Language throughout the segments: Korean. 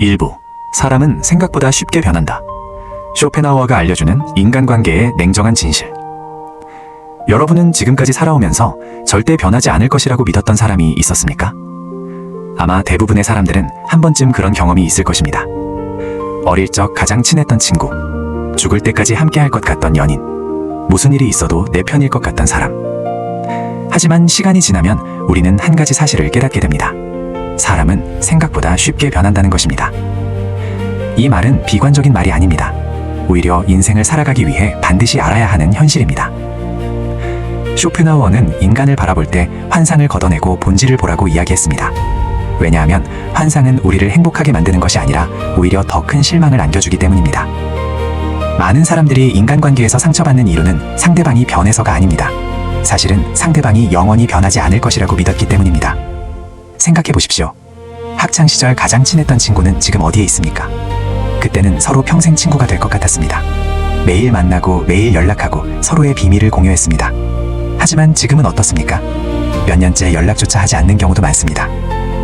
일부, 사람은 생각보다 쉽게 변한다. 쇼펜하우어가 알려주는 인간관계의 냉정한 진실. 여러분은 지금까지 살아오면서 절대 변하지 않을 것이라고 믿었던 사람이 있었습니까? 아마 대부분의 사람들은 한 번쯤 그런 경험이 있을 것입니다. 어릴 적 가장 친했던 친구, 죽을 때까지 함께할 것 같던 연인, 무슨 일이 있어도 내 편일 것 같던 사람. 하지만 시간이 지나면 우리는 한 가지 사실을 깨닫게 됩니다. 사람은 생각보다 쉽게 변한다는 것입니다. 이 말은 비관적인 말이 아닙니다. 오히려 인생을 살아가기 위해 반드시 알아야 하는 현실입니다. 쇼펜하우어는 인간을 바라볼 때 환상을 걷어내고 본질을 보라고 이야기했습니다. 왜냐하면 환상은 우리를 행복하게 만드는 것이 아니라 오히려 더 큰 실망을 안겨주기 때문입니다. 많은 사람들이 인간관계에서 상처받는 이유는 상대방이 변해서가 아닙니다. 사실은 상대방이 영원히 변하지 않을 것이라고 믿었기 때문입니다. 생각해 보십시오. 학창시절 가장 친했던 친구는 지금 어디에 있습니까? 그때는 서로 평생 친구가 될 것 같았습니다. 매일 만나고 매일 연락하고 서로의 비밀을 공유했습니다. 하지만 지금은 어떻습니까? 몇 년째 연락조차 하지 않는 경우도 많습니다.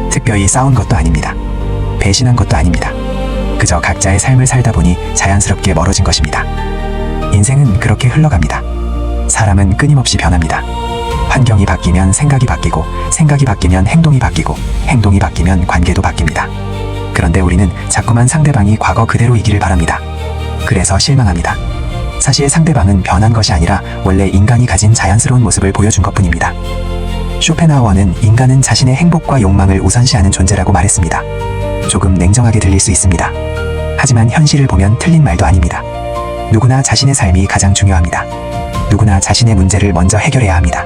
특별히 싸운 것도 아닙니다. 배신한 것도 아닙니다. 그저 각자의 삶을 살다 보니 자연스럽게 멀어진 것입니다. 인생은 그렇게 흘러갑니다. 사람은 끊임없이 변합니다. 환경이 바뀌면 생각이 바뀌고, 생각이 바뀌면 행동이 바뀌고, 행동이 바뀌면 관계도 바뀝니다. 그런데 우리는 자꾸만 상대방이 과거 그대로이기를 바랍니다. 그래서 실망합니다. 사실 상대방은 변한 것이 아니라 원래 인간이 가진 자연스러운 모습을 보여준 것뿐입니다. 쇼펜하우어는 인간은 자신의 행복과 욕망을 우선시하는 존재라고 말했습니다. 조금 냉정하게 들릴 수 있습니다. 하지만 현실을 보면 틀린 말도 아닙니다. 누구나 자신의 삶이 가장 중요합니다. 누구나 자신의 문제를 먼저 해결해야 합니다.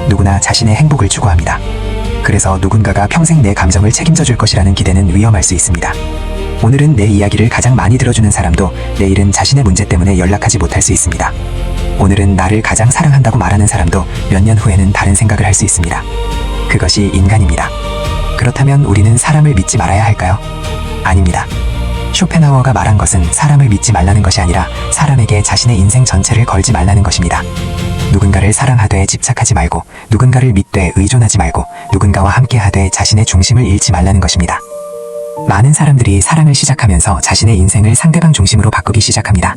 누구나 자신의 행복을 추구합니다. 그래서 누군가가 평생 내 감정을 책임져 줄 것이라는 기대는 위험할 수 있습니다. 오늘은 내 이야기를 가장 많이 들어주는 사람도 내일은 자신의 문제 때문에 연락하지 못할 수 있습니다. 오늘은 나를 가장 사랑한다고 말하는 사람도 몇 년 후에는 다른 생각을 할 수 있습니다. 그것이 인간입니다. 그렇다면 우리는 사람을 믿지 말아야 할까요? 아닙니다. 쇼펜하우어가 말한 것은 사람을 믿지 말라는 것이 아니라 사람에게 자신의 인생 전체를 걸지 말라는 것입니다. 누군가를 사랑하되 집착하지 말고, 누군가를 믿되 의존하지 말고, 누군가와 함께하되 자신의 중심을 잃지 말라는 것입니다. 많은 사람들이 사랑을 시작하면서 자신의 인생을 상대방 중심으로 바꾸기 시작합니다.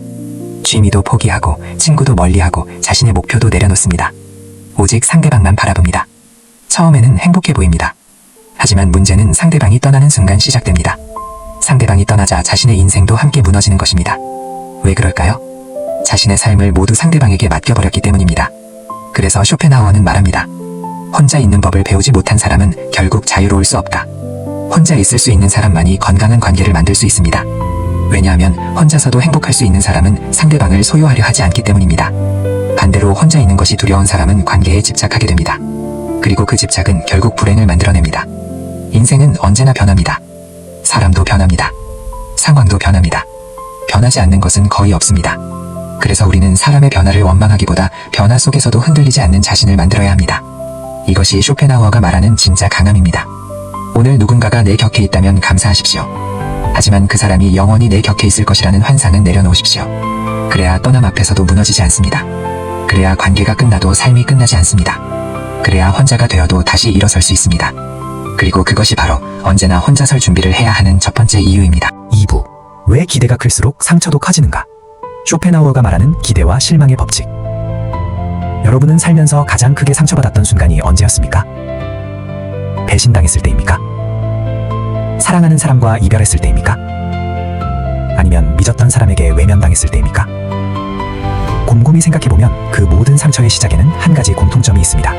취미도 포기하고, 친구도 멀리하고, 자신의 목표도 내려놓습니다. 오직 상대방만 바라봅니다. 처음에는 행복해 보입니다. 하지만 문제는 상대방이 떠나는 순간 시작됩니다. 상대방이 떠나자 자신의 인생도 함께 무너지는 것입니다. 왜 그럴까요? 자신의 삶을 모두 상대방에게 맡겨버렸기 때문입니다. 그래서 쇼펜하우어는 말합니다. 혼자 있는 법을 배우지 못한 사람은 결국 자유로울 수 없다. 혼자 있을 수 있는 사람만이 건강한 관계를 만들 수 있습니다. 왜냐하면 혼자서도 행복할 수 있는 사람은 상대방을 소유하려 하지 않기 때문입니다. 반대로 혼자 있는 것이 두려운 사람은 관계에 집착하게 됩니다. 그리고 그 집착은 결국 불행을 만들어냅니다. 인생은 언제나 변합니다. 사람도 변합니다. 상황도 변합니다. 변하지 않는 것은 거의 없습니다. 그래서 우리는 사람의 변화를 원망하기보다 변화 속에서도 흔들리지 않는 자신을 만들어야 합니다. 이것이 쇼펜하우어가 말하는 진짜 강함입니다. 오늘 누군가가 내 곁에 있다면 감사하십시오. 하지만 그 사람이 영원히 내 곁에 있을 것이라는 환상은 내려놓으십시오. 그래야 떠남 앞에서도 무너지지 않습니다. 그래야 관계가 끝나도 삶이 끝나지 않습니다. 그래야 혼자가 되어도 다시 일어설 수 있습니다. 그리고 그것이 바로 언제나 혼자 설 준비를 해야 하는 첫 번째 이유입니다. 2부. 왜 기대가 클수록 상처도 커지는가? 쇼펜하우어가 말하는 기대와 실망의 법칙. 여러분은 살면서 가장 크게 상처받았던 순간이 언제였습니까? 배신당했을 때입니까? 사랑하는 사람과 이별했을 때입니까? 아니면 믿었던 사람에게 외면당했을 때입니까? 곰곰이 생각해보면 그 모든 상처의 시작에는 한 가지 공통점이 있습니다.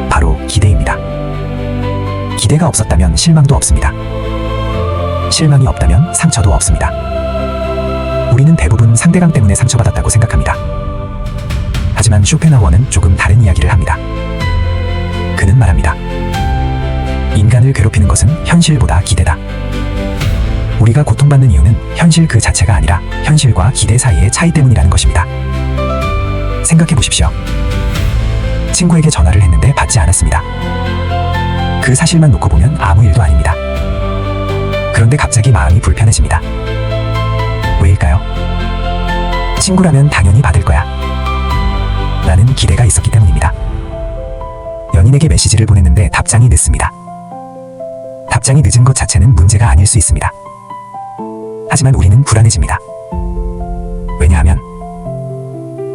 바로 기대입니다. 기대가 없었다면 실망도 없습니다. 실망이 없다면 상처도 없습니다. 우리는 대부분 상대방 때문에 상처받았다고 생각합니다. 하지만 쇼펜하우어는 조금 다른 이야기를 합니다. 그는 말합니다. 인간을 괴롭히는 것은 현실보다 기대다. 우리가 고통받는 이유는 현실 그 자체가 아니라 현실과 기대 사이의 차이 때문이라는 것입니다. 생각해 보십시오. 친구에게 전화를 했는데 받지 않았습니다. 그 사실만 놓고 보면 아무 일도 아닙니다. 그런데 갑자기 마음이 불편해집니다. 왜일까요? 친구라면 당연히 받을 거야. 라는 기대가 있었기 때문입니다. 연인에게 메시지를 보냈는데 답장이 늦습니다. 답장이 늦은 것 자체는 문제가 아닐 수 있습니다. 하지만 우리는 불안해집니다. 왜냐하면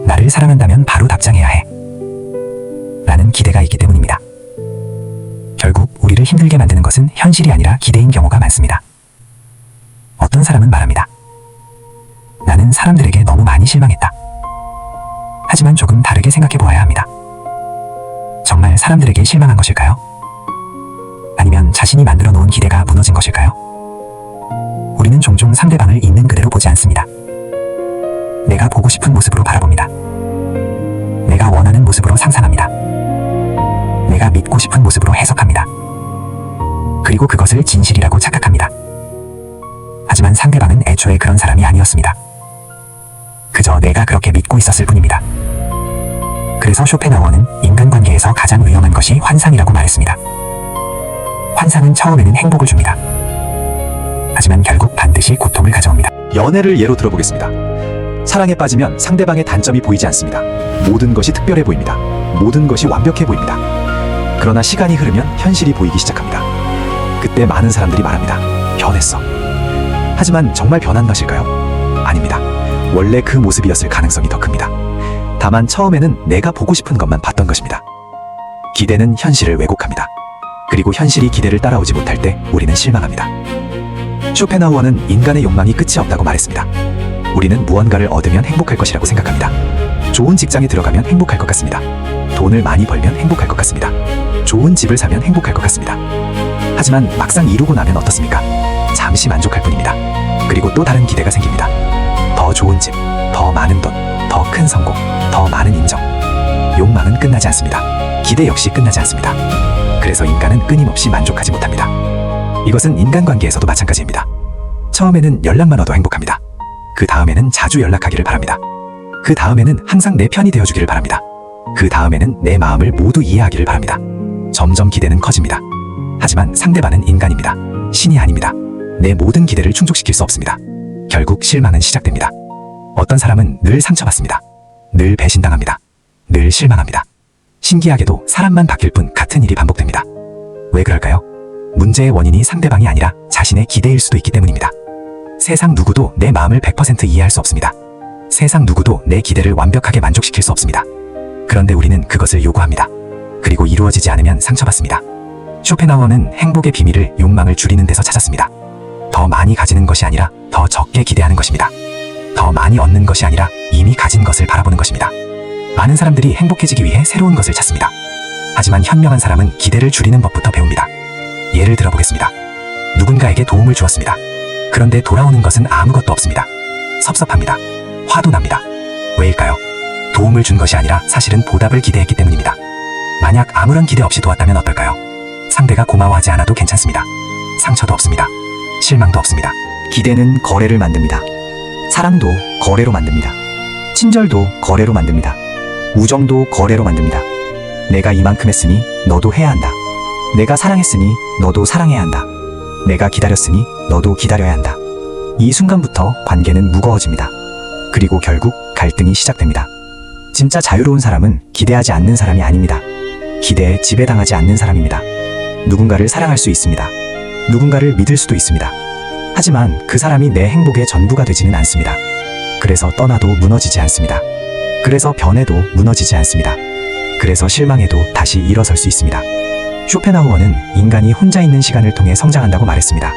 나를 사랑한다면 바로 답장해야 해 라는 기대가 있기 때문입니다. 결국 우리를 힘들게 만드는 것은 현실이 아니라 기대인 경우가 많습니다. 어떤 사람은 말합니다. 나는 사람들에게 너무 많이 실망했다. 하지만 조금 다르게 생각해 보아야 합니다. 정말 사람들에게 실망한 것일까요? 아니면 자신이 만들어 놓은 기대가 무너진 것일까요? 우리는 종종 상대방을 있는 그대로 보지 않습니다. 내가 보고 싶은 모습으로 바라봅니다. 내가 원하는 모습으로 상상합니다. 내가 믿고 싶은 모습으로 해석합니다. 그리고 그것을 진실이라고 착각합니다. 하지만 상대방은 애초에 그런 사람이 아니었습니다. 그저 내가 그렇게 믿고 있었을 뿐입니다. 그래서 쇼펜하우어는 인간관계에서 가장 위험한 것이 환상이라고 말했습니다. 환상은 처음에는 행복을 줍니다. 하지만 결국 반드시 고통을 가져옵니다. 연애를 예로 들어보겠습니다. 사랑에 빠지면 상대방의 단점이 보이지 않습니다. 모든 것이 특별해 보입니다. 모든 것이 완벽해 보입니다. 그러나 시간이 흐르면 현실이 보이기 시작합니다. 그때 많은 사람들이 말합니다. 변했어. 하지만 정말 변한 것일까요? 아닙니다. 원래 그 모습이었을 가능성이 더 큽니다. 다만 처음에는 내가 보고 싶은 것만 봤던 것입니다. 기대는 현실을 왜곡합니다. 그리고 현실이 기대를 따라오지 못할 때 우리는 실망합니다. 쇼펜하우어는 인간의 욕망이 끝이 없다고 말했습니다. 우리는 무언가를 얻으면 행복할 것이라고 생각합니다. 좋은 직장에 들어가면 행복할 것 같습니다. 돈을 많이 벌면 행복할 것 같습니다. 좋은 집을 사면 행복할 것 같습니다. 하지만 막상 이루고 나면 어떻습니까? 잠시 만족할 뿐입니다. 그리고 또 다른 기대가 생깁니다. 더 좋은 집, 더 많은 돈, 더 큰 성공, 더 많은 인정. 욕망은 끝나지 않습니다. 기대 역시 끝나지 않습니다. 그래서 인간은 끊임없이 만족하지 못합니다. 이것은 인간관계에서도 마찬가지입니다. 처음에는 연락만 얻어 행복합니다. 그 다음에는 자주 연락하기를 바랍니다. 그 다음에는 항상 내 편이 되어주기를 바랍니다. 그 다음에는 내 마음을 모두 이해하기를 바랍니다. 점점 기대는 커집니다. 하지만 상대방은 인간입니다. 신이 아닙니다. 내 모든 기대를 충족시킬 수 없습니다. 결국 실망은 시작됩니다. 어떤 사람은 늘 상처받습니다. 늘 배신당합니다. 늘 실망합니다. 신기하게도 사람만 바뀔 뿐 같은 일이 반복됩니다. 왜 그럴까요? 문제의 원인이 상대방이 아니라 자신의 기대일 수도 있기 때문입니다. 세상 누구도 내 마음을 100% 이해할 수 없습니다. 세상 누구도 내 기대를 완벽하게 만족시킬 수 없습니다. 그런데 우리는 그것을 요구합니다. 그리고 이루어지지 않으면 상처받습니다. 쇼펜하우어는 행복의 비밀을 욕망을 줄이는 데서 찾았습니다. 더 많이 가지는 것이 아니라 더 적게 기대하는 것입니다. 더 많이 얻는 것이 아니라 이미 가진 것을 바라보는 것입니다. 많은 사람들이 행복해지기 위해 새로운 것을 찾습니다. 하지만 현명한 사람은 기대를 줄이는 법부터 배웁니다. 예를 들어보겠습니다. 누군가에게 도움을 주었습니다. 그런데 돌아오는 것은 아무것도 없습니다. 섭섭합니다. 화도 납니다. 왜일까요? 도움을 준 것이 아니라 사실은 보답을 기대했기 때문입니다. 만약 아무런 기대 없이 도왔다면 어떨까요? 상대가 고마워하지 않아도 괜찮습니다. 상처도 없습니다. 실망도 없습니다. 기대는 거래를 만듭니다. 사랑도 거래로 만듭니다. 친절도 거래로 만듭니다. 우정도 거래로 만듭니다. 내가 이만큼 했으니 너도 해야 한다. 내가 사랑했으니 너도 사랑해야 한다. 내가 기다렸으니 너도 기다려야 한다. 이 순간부터 관계는 무거워집니다. 그리고 결국 갈등이 시작됩니다. 진짜 자유로운 사람은 기대하지 않는 사람이 아닙니다. 기대에 지배당하지 않는 사람입니다. 누군가를 사랑할 수 있습니다. 누군가를 믿을 수도 있습니다. 하지만 그 사람이 내 행복의 전부가 되지는 않습니다. 그래서 떠나도 무너지지 않습니다. 그래서 변해도 무너지지 않습니다. 그래서 실망해도 다시 일어설 수 있습니다. 쇼펜하우어는 인간이 혼자 있는 시간을 통해 성장한다고 말했습니다.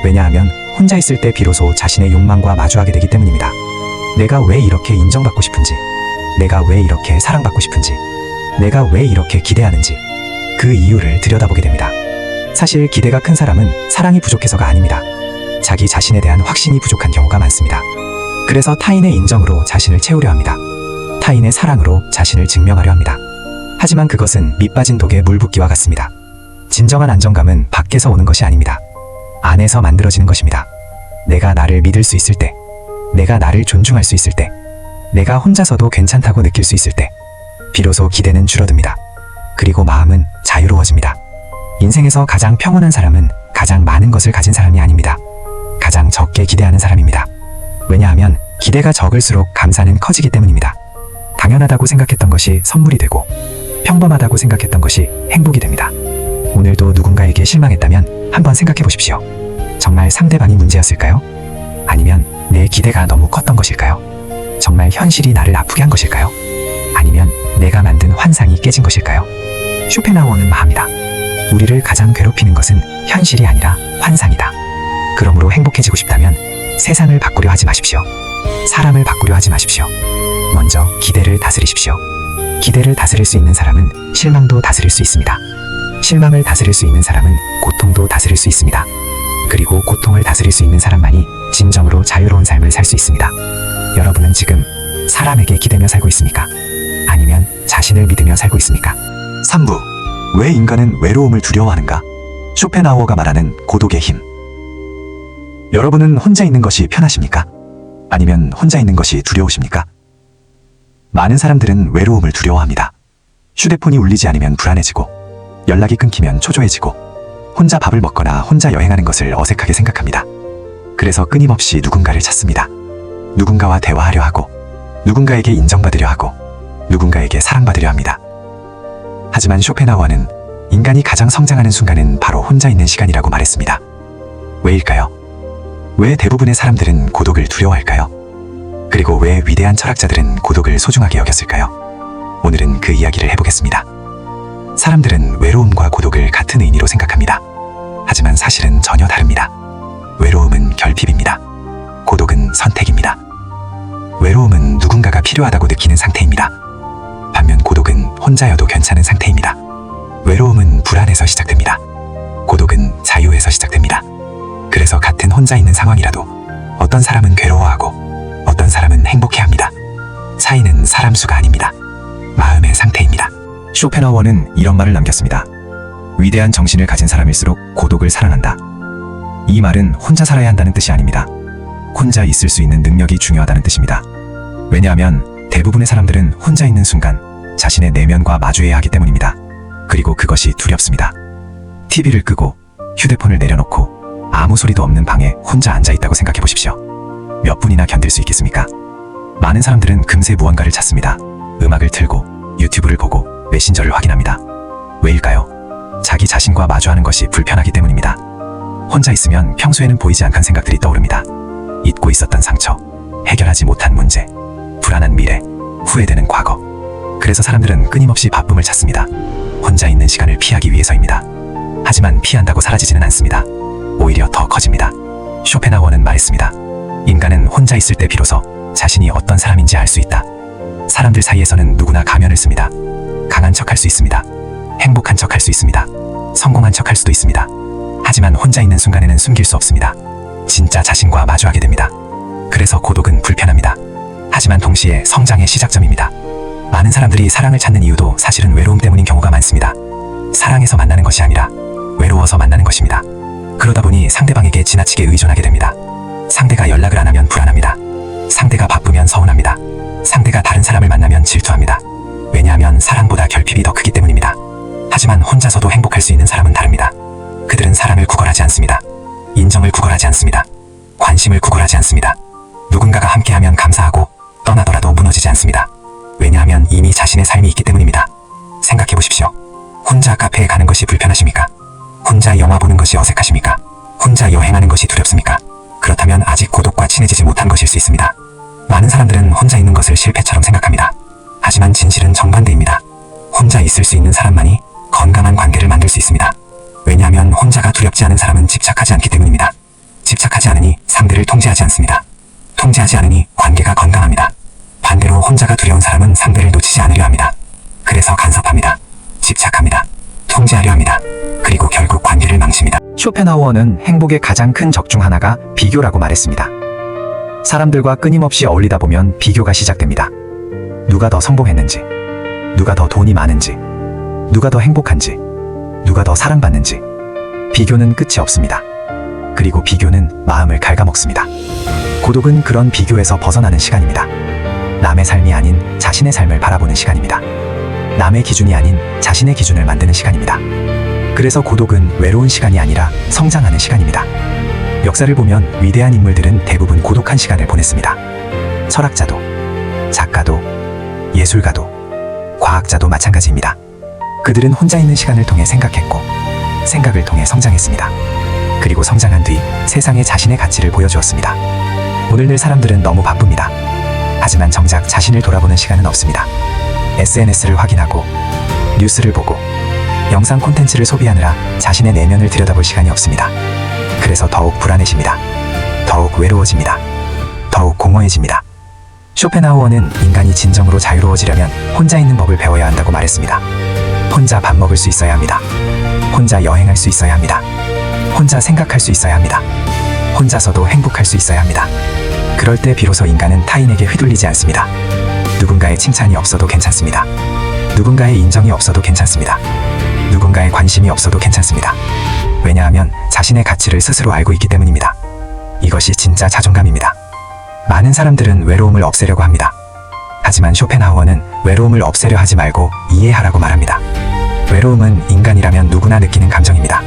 왜냐하면 혼자 있을 때 비로소 자신의 욕망과 마주하게 되기 때문입니다. 내가 왜 이렇게 인정받고 싶은지, 내가 왜 이렇게 사랑받고 싶은지, 내가 왜 이렇게 기대하는지 그 이유를 들여다보게 됩니다. 사실 기대가 큰 사람은 사랑이 부족해서가 아닙니다. 자기 자신에 대한 확신이 부족한 경우가 많습니다. 그래서 타인의 인정으로 자신을 채우려 합니다. 타인의 사랑으로 자신을 증명하려 합니다. 하지만 그것은 밑빠진 독에 물 붓기와 같습니다. 진정한 안정감은 밖에서 오는 것이 아닙니다. 안에서 만들어지는 것입니다. 내가 나를 믿을 수 있을 때, 내가 나를 존중할 수 있을 때, 내가 혼자서도 괜찮다고 느낄 수 있을 때, 비로소 기대는 줄어듭니다. 그리고 마음은 자유로워집니다. 인생에서 가장 평온한 사람은 가장 많은 것을 가진 사람이 아닙니다. 가장 적게 기대하는 사람입니다. 왜냐하면 기대가 적을수록 감사는 커지기 때문입니다. 당연하다고 생각했던 것이 선물이 되고 평범하다고 생각했던 것이 행복이 됩니다. 오늘도 누군가에게 실망했다면 한번 생각해 보십시오. 정말 상대방이 문제였을까요? 아니면 내 기대가 너무 컸던 것일까요? 정말 현실이 나를 아프게 한 것일까요? 아니면 내가 만든 환상이 깨진 것일까요? 쇼펜하우어는 말합니다. 우리를 가장 괴롭히는 것은 현실이 아니라 환상이다. 그러므로 행복해지고 싶다면 세상을 바꾸려 하지 마십시오. 사람을 바꾸려 하지 마십시오. 먼저 기대를 다스리십시오. 기대를 다스릴 수 있는 사람은 실망도 다스릴 수 있습니다. 실망을 다스릴 수 있는 사람은 고통도 다스릴 수 있습니다. 그리고 고통을 다스릴 수 있는 사람만이 진정으로 자유로운 삶을 살 수 있습니다. 여러분은 지금 사람에게 기대며 살고 있습니까? 아니면 자신을 믿으며 살고 있습니까? 3부. 왜 인간은 외로움을 두려워하는가? 쇼펜하우어가 말하는 고독의 힘. 여러분은 혼자 있는 것이 편하십니까? 아니면 혼자 있는 것이 두려우십니까? 많은 사람들은 외로움을 두려워합니다. 휴대폰이 울리지 않으면 불안해지고, 연락이 끊기면 초조해지고, 혼자 밥을 먹거나 혼자 여행하는 것을 어색하게 생각합니다. 그래서 끊임없이 누군가를 찾습니다. 누군가와 대화하려 하고, 누군가에게 인정받으려 하고, 누군가에게 사랑받으려 합니다. 하지만 쇼펜하우어는 인간이 가장 성장하는 순간은 바로 혼자 있는 시간이라고 말했습니다. 왜일까요? 왜 대부분의 사람들은 고독을 두려워할까요? 그리고 왜 위대한 철학자들은 고독을 소중하게 여겼을까요? 오늘은 그 이야기를 해보겠습니다. 사람들은 외로움과 고독을 같은 의미로 생각합니다. 하지만 사실은 전혀 다릅니다. 외로움은 결핍입니다. 고독은 선택입니다. 외로움은 누군가가 필요하다고 느끼는 상태입니다. 반면 고독은 혼자여도 괜찮은 상태입니다. 외로움은 불안에서 시작됩니다. 고독은 자유에서 시작됩니다. 그래서 같은 혼자 있는 상황이라도 어떤 사람은 괴로워하고 어떤 사람은 행복해합니다. 차이는 사람 수가 아닙니다. 마음의 상태입니다. 쇼펜하우어는 이런 말을 남겼습니다. 위대한 정신을 가진 사람일수록 고독을 사랑한다. 이 말은 혼자 살아야 한다는 뜻이 아닙니다. 혼자 있을 수 있는 능력이 중요하다는 뜻입니다. 왜냐하면 대부분의 사람들은 혼자 있는 순간 자신의 내면과 마주해야 하기 때문입니다. 그리고 그것이 두렵습니다. TV를 끄고 휴대폰을 내려놓고 아무 소리도 없는 방에 혼자 앉아있다고 생각해 보십시오. 몇 분이나 견딜 수 있겠습니까? 많은 사람들은 금세 무언가를 찾습니다. 음악을 틀고 유튜브를 보고 메신저를 확인합니다. 왜일까요? 자기 자신과 마주하는 것이 불편하기 때문입니다. 혼자 있으면 평소에는 보이지 않던 생각들이 떠오릅니다. 잊고 있었던 상처, 해결하지 못한 문제, 불안한 미래, 후회되는 과거. 그래서 사람들은 끊임없이 바쁨을 찾습니다. 혼자 있는 시간을 피하기 위해서입니다. 하지만 피한다고 사라지지는 않습니다. 오히려 더 커집니다. 쇼펜하우어는 말했습니다. 인간은 혼자 있을 때 비로소 자신이 어떤 사람인지 알 수 있다. 사람들 사이에서는 누구나 가면을 씁니다. 강한 척할 수 있습니다. 행복한 척할 수 있습니다. 성공한 척할 수도 있습니다. 하지만 혼자 있는 순간에는 숨길 수 없습니다. 진짜 자신과 마주하게 됩니다. 그래서 고독은 불편합니다. 하지만 동시에 성장의 시작점입니다. 많은 사람들이 사랑을 찾는 이유도 사실은 외로움 때문인 경우가 많습니다. 사랑해서 만나는 것이 아니라 외로워서 만나는 것입니다. 그러다 보니 상대방에게 지나치게 의존하게 됩니다. 상대가 연락을 안 하면 불안합니다. 상대가 바쁘면 서운합니다. 상대가 다른 사람을 만나면 질투합니다. 왜냐하면 사랑보다 결핍이 더 크기 때문입니다. 하지만 혼자서도 행복할 수 있는 사람은 다릅니다. 그들은 사랑을 구걸하지 않습니다. 인정을 구걸하지 않습니다. 관심을 구걸하지 않습니다. 누군가가 함께하면 감사하고 떠나더라도 무너지지 않습니다. 왜냐하면 이미 자신의 삶이 있기 때문입니다. 생각해 보십시오. 혼자 카페에 가는 것이 불편하십니까? 혼자 영화 보는 것이 어색하십니까? 혼자 여행하는 것이 두렵습니까? 그렇다면 아직 고독과 친해지지 못한 것일 수 있습니다. 많은 사람들은 혼자 있는 것을 실패처럼 생각합니다. 하지만 진실은 정반대입니다. 혼자 있을 수 있는 사람만이 건강한 관계를 만들 수 있습니다. 왜냐하면 혼자가 두렵지 않은 사람은 집착하지 않기 때문입니다. 집착하지 않으니 상대를 통제하지 않습니다. 통제하지 않으니 관계가 건강합니다. 반대로 혼자가 두려운 사람은 상대를 놓치지 않으려 합니다. 그래서 간섭합니다. 집착합니다. 통제하려 합니다. 그리고 결국 관계를 망칩니다. 쇼펜하우어는 행복의 가장 큰 적 중 하나가 비교라고 말했습니다. 사람들과 끊임없이 어울리다 보면 비교가 시작됩니다. 누가 더 성공했는지, 누가 더 돈이 많은지, 누가 더 행복한지, 누가 더 사랑받는지. 비교는 끝이 없습니다. 그리고 비교는 마음을 갉아먹습니다. 고독은 그런 비교에서 벗어나는 시간입니다. 남의 삶이 아닌 자신의 삶을 바라보는 시간입니다. 남의 기준이 아닌 자신의 기준을 만드는 시간입니다. 그래서 고독은 외로운 시간이 아니라 성장하는 시간입니다. 역사를 보면 위대한 인물들은 대부분 고독한 시간을 보냈습니다. 철학자도, 작가도, 예술가도, 과학자도 마찬가지입니다. 그들은 혼자 있는 시간을 통해 생각했고, 생각을 통해 성장했습니다. 그리고 성장한 뒤 세상에 자신의 가치를 보여주었습니다. 오늘날 사람들은 너무 바쁩니다. 하지만 정작 자신을 돌아보는 시간은 없습니다. SNS를 확인하고 뉴스를 보고 영상 콘텐츠를 소비하느라 자신의 내면을 들여다볼 시간이 없습니다. 그래서 더욱 불안해집니다. 더욱 외로워집니다. 더욱 공허해집니다. 쇼펜하우어는 인간이 진정으로 자유로워지려면 혼자 있는 법을 배워야 한다고 말했습니다. 혼자 밥 먹을 수 있어야 합니다. 혼자 여행할 수 있어야 합니다. 혼자 생각할 수 있어야 합니다. 혼자서도 행복할 수 있어야 합니다. 그럴 때 비로소 인간은 타인에게 휘둘리지 않습니다. 누군가의 칭찬이 없어도 괜찮습니다. 누군가의 인정이 없어도 괜찮습니다. 누군가의 관심이 없어도 괜찮습니다. 왜냐하면 자신의 가치를 스스로 알고 있기 때문입니다. 이것이 진짜 자존감입니다. 많은 사람들은 외로움을 없애려고 합니다. 하지만 쇼펜하우어는 외로움을 없애려 하지 말고 이해하라고 말합니다. 외로움은 인간이라면 누구나 느끼는 감정입니다.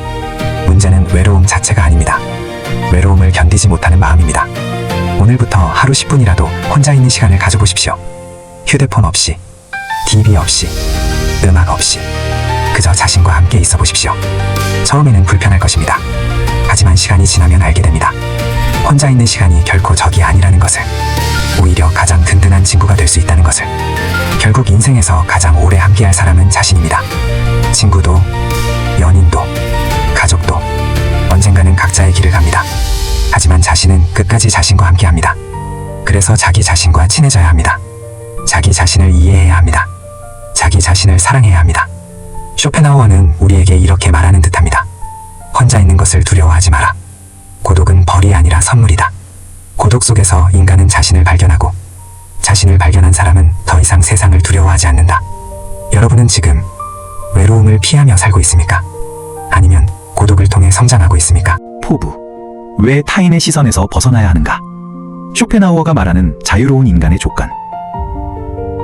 문제는 외로움 자체가 아닙니다. 외로움을 견디지 못하는 마음입니다. 오늘부터 하루 10분이라도 혼자 있는 시간을 가져보십시오. 휴대폰 없이, TV 없이, 음악 없이 그저 자신과 함께 있어 보십시오. 처음에는 불편할 것입니다. 하지만 시간이 지나면 알게 됩니다. 혼자 있는 시간이 결코 적이 아니라는 것을, 오히려 가장 든든한 친구가 될 수 있다는 것을. 결국 인생에서 가장 오래 함께할 사람은 자신입니다. 친구도, 연인도, 가족도 언젠가는 각자의 길을 갑니다. 하지만 자신은 끝까지 자신과 함께합니다. 그래서 자기 자신과 친해져야 합니다. 자기 자신을 이해해야 합니다. 자기 자신을 사랑해야 합니다. 쇼펜하우어는 우리에게 이렇게 말하는 듯합니다. 혼자 있는 것을 두려워하지 마라. 고독은 벌이 아니라 선물이다. 고독 속에서 인간은 자신을 발견하고, 자신을 발견한 사람은 더 이상 세상을 두려워하지 않는다. 여러분은 지금 외로움을 피하며 살고 있습니까? 아니면 고독을 통해 성장하고 있습니까? 포부. 왜 타인의 시선에서 벗어나야 하는가? 쇼펜하우어가 말하는 자유로운 인간의 조건.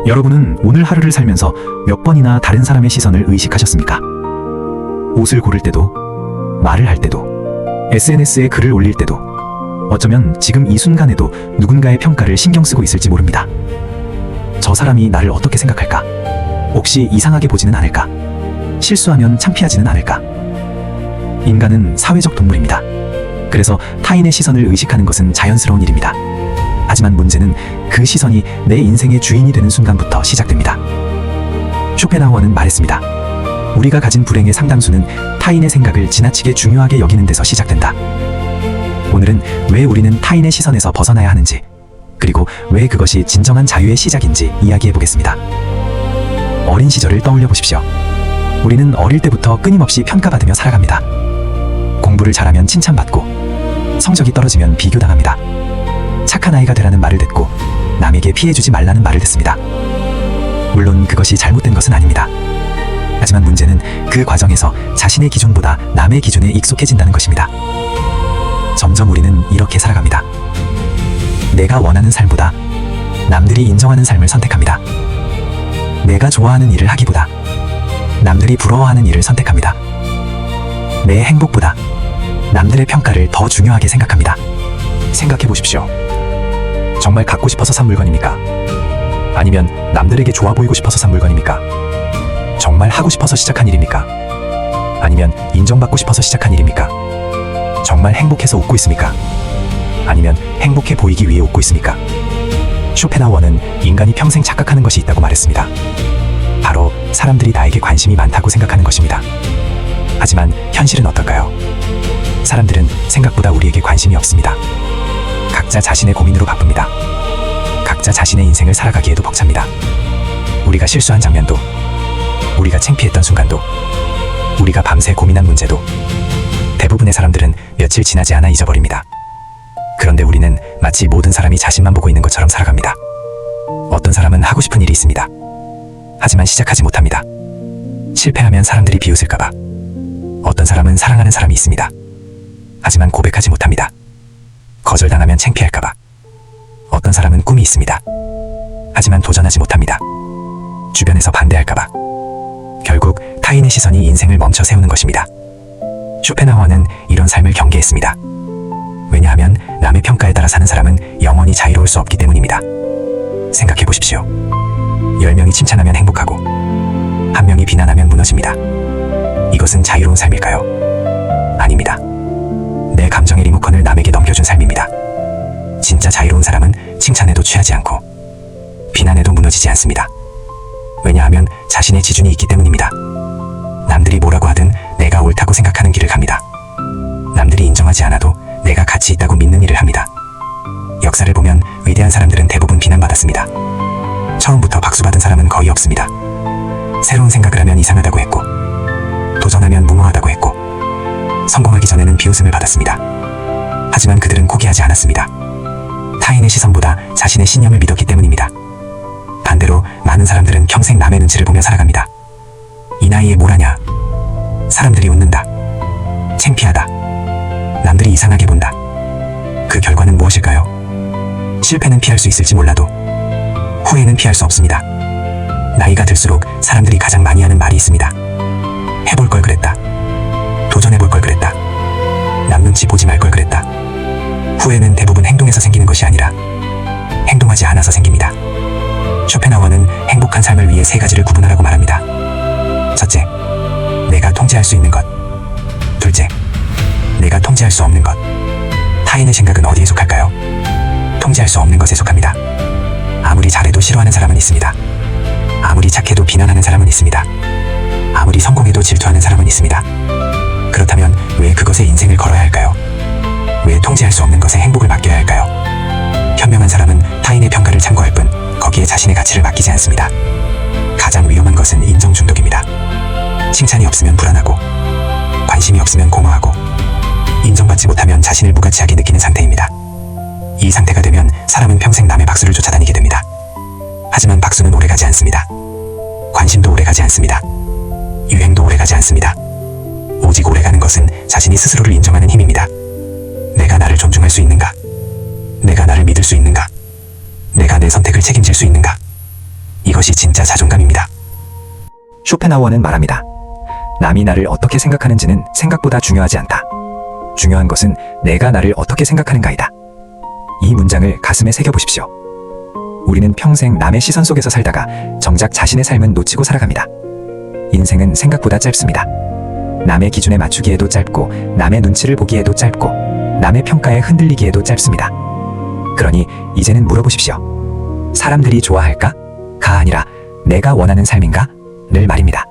여러분은 오늘 하루를 살면서 몇 번이나 다른 사람의 시선을 의식하셨습니까? 옷을 고를 때도, 말을 할 때도, SNS에 글을 올릴 때도, 어쩌면 지금 이 순간에도 누군가의 평가를 신경 쓰고 있을지 모릅니다. 저 사람이 나를 어떻게 생각할까? 혹시 이상하게 보지는 않을까? 실수하면 창피하지는 않을까? 인간은 사회적 동물입니다. 그래서 타인의 시선을 의식하는 것은 자연스러운 일입니다. 하지만 문제는 그 시선이 내 인생의 주인이 되는 순간부터 시작됩니다. 쇼펜하우어는 말했습니다. 우리가 가진 불행의 상당수는 타인의 생각을 지나치게 중요하게 여기는 데서 시작된다. 오늘은 왜 우리는 타인의 시선에서 벗어나야 하는지, 그리고 왜 그것이 진정한 자유의 시작인지 이야기해 보겠습니다. 어린 시절을 떠올려 보십시오. 우리는 어릴 때부터 끊임없이 평가받으며 살아갑니다. 공부를 잘하면 칭찬받고, 성적이 떨어지면 비교당합니다. 착한 아이가 되라는 말을 듣고 남에게 피해주지 말라는 말을 듣습니다. 물론 그것이 잘못된 것은 아닙니다. 하지만 문제는 그 과정에서 자신의 기준보다 남의 기준에 익숙해진다는 것입니다. 점점 우리는 이렇게 살아갑니다. 내가 원하는 삶보다 남들이 인정하는 삶을 선택합니다. 내가 좋아하는 일을 하기보다 남들이 부러워하는 일을 선택합니다. 내 행복보다 남들의 평가를 더 중요하게 생각합니다. 생각해 보십시오. 정말 갖고 싶어서 산 물건입니까? 아니면 남들에게 좋아 보이고 싶어서 산 물건입니까? 정말 하고 싶어서 시작한 일입니까? 아니면 인정받고 싶어서 시작한 일입니까? 정말 행복해서 웃고 있습니까? 아니면 행복해 보이기 위해 웃고 있습니까? 쇼펜하우어는 인간이 평생 착각하는 것이 있다고 말했습니다. 바로 사람들이 나에게 관심이 많다고 생각하는 것입니다. 하지만 현실은 어떨까요? 사람들은 생각보다 우리에게 관심이 없습니다. 각자 자신의 고민으로 바쁩니다. 각자 자신의 인생을 살아가기에도 벅찹니다. 우리가 실수한 장면도, 우리가 창피했던 순간도, 우리가 밤새 고민한 문제도 대부분의 사람들은 며칠 지나지 않아 잊어버립니다. 그런데 우리는 마치 모든 사람이 자신만 보고 있는 것처럼 살아갑니다. 어떤 사람은 하고 싶은 일이 있습니다. 하지만 시작하지 못합니다. 실패하면 사람들이 비웃을까봐. 어떤 사람은 사랑하는 사람이 있습니다. 하지만 고백하지 못합니다. 거절당하면 창피할까봐. 어떤 사람은 꿈이 있습니다. 하지만 도전하지 못합니다. 주변에서 반대할까봐. 결국 타인의 시선이 인생을 멈춰 세우는 것입니다. 쇼펜하우어는 이런 삶을 경계했습니다. 왜냐하면 남의 평가에 따라 사는 사람은 영원히 자유로울 수 없기 때문입니다. 생각해 보십시오. 10명이 칭찬하면 행복하고 1명이 비난하면 무너집니다. 이것은 자유로운 삶일까요? 아닙니다. 내 감정의 리모컨을 남에게 넘겨준 삶입니다. 진짜 자유로운 사람은 칭찬에도 취하지 않고 비난에도 무너지지 않습니다. 왜냐하면 자신의 지준이 있기 때문입니다. 남들이 뭐라고 하든 내가 옳다고 생각하는 길을 갑니다. 남들이 인정하지 않아도 내가 가치 있다고 믿는 일을 합니다. 역사를 보면 위대한 사람들은 대부분 비난받았습니다. 처음부터 박수받은 사람은 거의 없습니다. 새로운 생각을 하면 이상하다고 했고, 도전하면 무모하다고 했고, 성공하기 전에는 비웃음을 받았습니다. 하지만 그들은 포기하지 않았습니다. 타인의 시선보다 자신의 신념을 믿었기 때문입니다. 반대로 많은 사람들은 평생 남의 눈치를 보며 살아갑니다. 이 나이에 뭘 하냐? 사람들이 웃는다. 창피하다. 남들이 이상하게 본다. 그 결과는 무엇일까요? 실패는 피할 수 있을지 몰라도 후회는 피할 수 없습니다. 나이가 들수록 사람들이 가장 많이 하는 말이 있습니다. 해볼 걸 그랬다. 도전해볼 걸 그랬다. 남 눈치 보지 말 걸 그랬다. 후회는 대부분 행동에서 생기는 것이 아니라 행동하지 않아서 생깁니다. 쇼펜하우어는 행복한 삶을 위해 세 가지를 구분하라고 말합니다. 첫째, 내가 통제할 수 있는 것. 둘째, 내가 통제할 수 없는 것. 타인의 생각은 어디에 속할까요? 통제할 수 없는 것에 속합니다. 아무리 잘해도 싫어하는 사람은 있습니다. 아무리 착해도 비난하는 사람은 있습니다. 아무리 성공해도 질투하는 사람은 있습니다. 그렇다면 왜 그것에 인생을 걸어야 할까요? 왜 통제할 수 없는 것에 행복을 맡겨야 할까요? 현명한 사람은 타인의 평가를 참고할 뿐 거기에 자신의 가치를 맡기지 않습니다. 가장 위험한 것은 인정 중독입니다. 칭찬이 없으면 불안하고, 관심이 없으면 공허하고, 인정받지 못하면 자신을 무가치하게 느끼는 상태입니다. 이 상태가 되면 사람은 평생 남의 박수를 쫓아다니게 됩니다. 하지만 박수는 오래가지 않습니다. 관심도 오래가지 않습니다. 유행도 오래가지 않습니다. 오직 오래가는 것은 자신이 스스로를 인정하는 힘입니다. 내가 나를 존중할 수 있는가? 내가 나를 믿을 수 있는가? 내가 내 선택을 책임질 수 있는가? 이것이 진짜 자존감입니다. 쇼펜하우어는 말합니다. 남이 나를 어떻게 생각하는지는 생각보다 중요하지 않다. 중요한 것은 내가 나를 어떻게 생각하는가이다. 이 문장을 가슴에 새겨보십시오. 우리는 평생 남의 시선 속에서 살다가 정작 자신의 삶은 놓치고 살아갑니다. 인생은 생각보다 짧습니다. 남의 기준에 맞추기에도 짧고, 남의 눈치를 보기에도 짧고, 남의 평가에 흔들리기에도 짧습니다. 그러니 이제는 물어보십시오. 사람들이 좋아할까? 가 아니라 내가 원하는 삶인가? 를 말입니다.